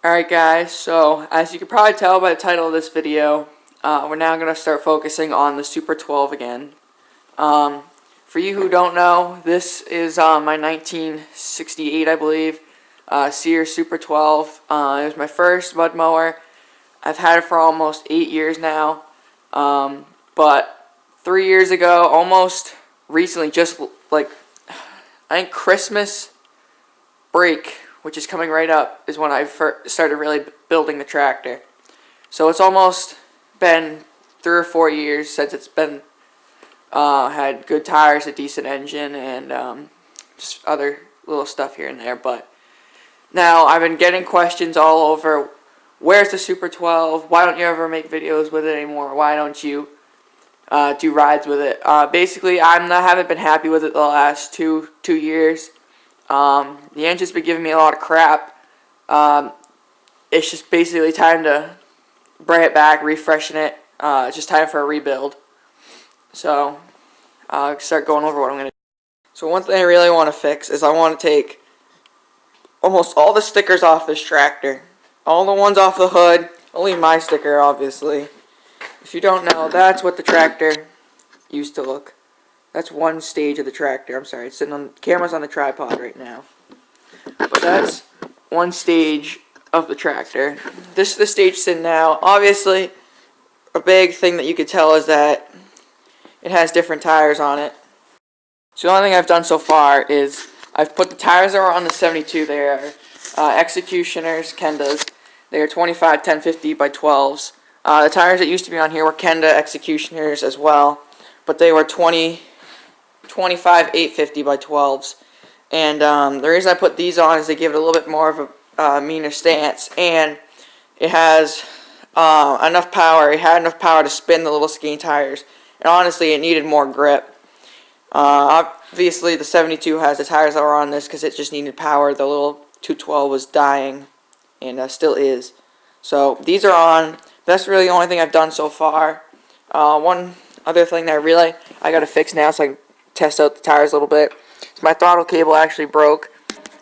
Alright guys, so as you can probably tell by the title of this video, we're now going to start focusing on the Super 12 again. For you who don't know, this is my 1968, I believe, Sears Super 12. It was my first mud mower. I've had it for almost 8 years now, but 3 years ago, almost recently, just like, I think Christmas break, which is coming right up, is when I first started really building the tractor. So it's almost been 3 or 4 years since it's been had good tires, a decent engine, and just other little stuff here and there. But now I've been getting questions all over, where's the Super 12? Why don't you ever make videos with it anymore? Why don't you do rides with it? Basically, haven't been happy with it the last two years. The engine's been giving me a lot of crap. It's just basically time to bring it back, refreshen it. It's just time for a rebuild. So, I'll start going over what I'm going to do. So one thing I really want to fix is I want to take almost all the stickers off this tractor. All the ones off the hood. Only my sticker, obviously. If you don't know, that's what the tractor used to look. That's one stage of the tractor. I'm sorry, it's sitting on camera's on the tripod right now. But that's one stage of the tractor. This is the stage it's in now. Obviously, a big thing that you could tell is that it has different tires on it. So the only thing I've done so far is I've put the tires that are on the 72. They are Executioners, Kendas. They are 25 1050 by 12s. The tires that used to be on here were Kenda Executioners as well, but they were 25 850 by 12s. And the reason I put these on is they give it a little bit more of a meaner stance, and it has enough power. It had enough power to spin the little skinny tires, and honestly it needed more grip. Obviously the 72 has the tires that were on this because it just needed power. The little 212 was dying, and still is. So these are on. That's really the only thing I've done so far. One other thing that I got to fix now so I can test out the tires a little bit. So my throttle cable actually broke.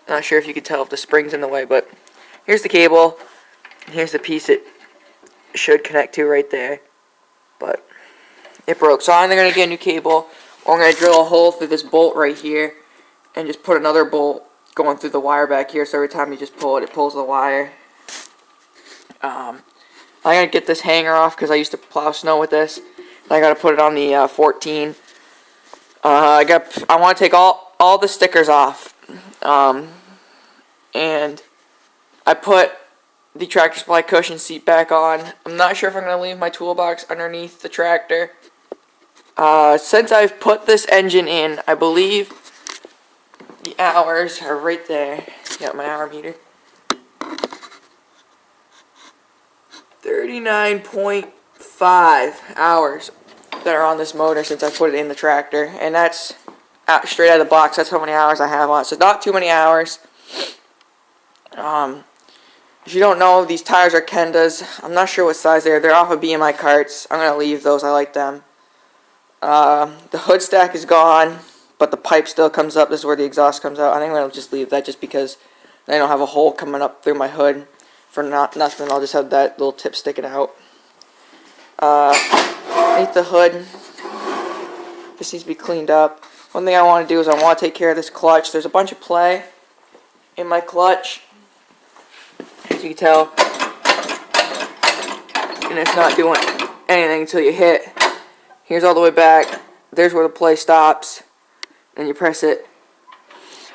Not sure if you can tell if the spring's in the way, but here's the cable. And here's the piece it should connect to right there. But it broke. So I'm either going to get a new cable, or I'm going to drill a hole through this bolt right here and just put another bolt going through the wire back here, so every time you just pull it, it pulls the wire. I'm going to get this hanger off because I used to plow snow with this. I got to put it on the 14. I want to take all the stickers off. And I put the tractor supply cushion seat back on. I'm not sure if I'm going to leave my toolbox underneath the tractor. Since I've put this engine in, I believe the hours are right there. Got my hour meter. 39.5 hours that are on this motor since I put it in the tractor, and that's straight out of the box. That's how many hours I have on it. So not too many hours. If you don't know, these tires are Kendas. I'm not sure what size they are. They're off of BMI carts. I'm gonna leave those. I like them. The hood stack is gone, but the pipe still comes up. This is where the exhaust comes out. I think I'm gonna just leave that just because I don't have a hole coming up through my hood. For nothing, I'll just have that little tip sticking out. Underneath the hood, this needs to be cleaned up. One thing I want to do is I want to take care of this clutch. There's a bunch of play in my clutch, as you can tell, and it's not doing anything until you hit. Here's all the way back. There's where the play stops, and you press it.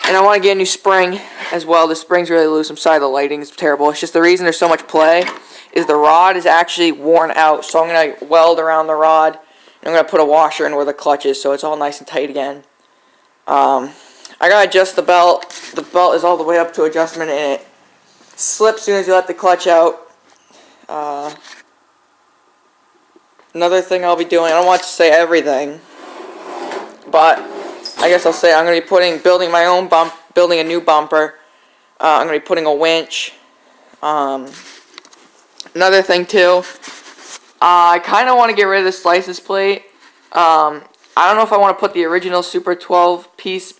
And I want to get a new spring as well. The spring's really loose. I'm sorry, the lighting is terrible. It's just the reason there's so much play is the rod is actually worn out. So I'm going to weld around the rod, and I'm going to put a washer in where the clutch is so it's all nice and tight again. I got to adjust the belt. The belt is all the way up to adjustment, and it slips as soon as you let the clutch out. Another thing I'll be doing, I don't want to say everything, but I guess I'll say I'm going to be building my own building a new bumper. I'm going to be putting a winch. Another thing too, I kind of want to get rid of this license plate. I don't know if I want to put the original Super 12 piece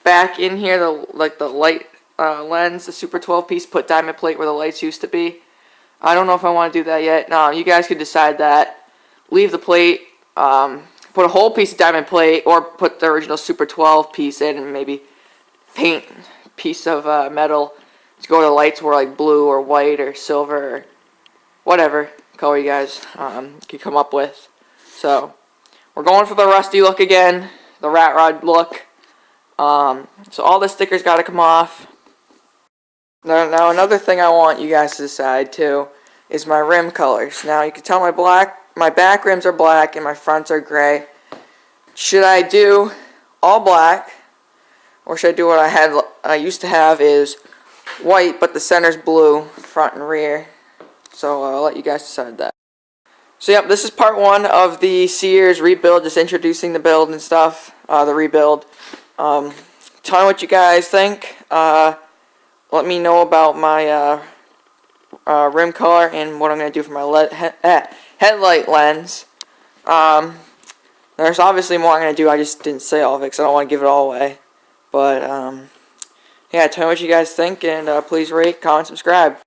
back in here, the light lens, the Super 12 piece, put diamond plate where the lights used to be. I don't know if I want to do that yet. No, you guys could decide that. Leave the plate, put a whole piece of diamond plate, or put the original Super 12 piece in, and maybe paint a piece of metal to go to the lights were like blue or white or silver or whatever color you guys could come up with. So we're going for the rusty look again, the rat rod look. So all the stickers got to come off. Now another thing I want you guys to decide too is my rim colors. Now you can tell my back rims are black and my fronts are gray. Should I do all black, or should I do what I used to have is white but the center's blue, front and rear? So I'll let you guys decide that. So yep, this is part 1 of the Sears rebuild, just introducing the build and stuff, the rebuild. Tell me what you guys think. Let me know about my rim color and what I'm going to do for my headlight lens. There's obviously more I'm going to do, I just didn't say all of it because I don't want to give it all away. But, yeah, tell me what you guys think, and please rate, comment, subscribe.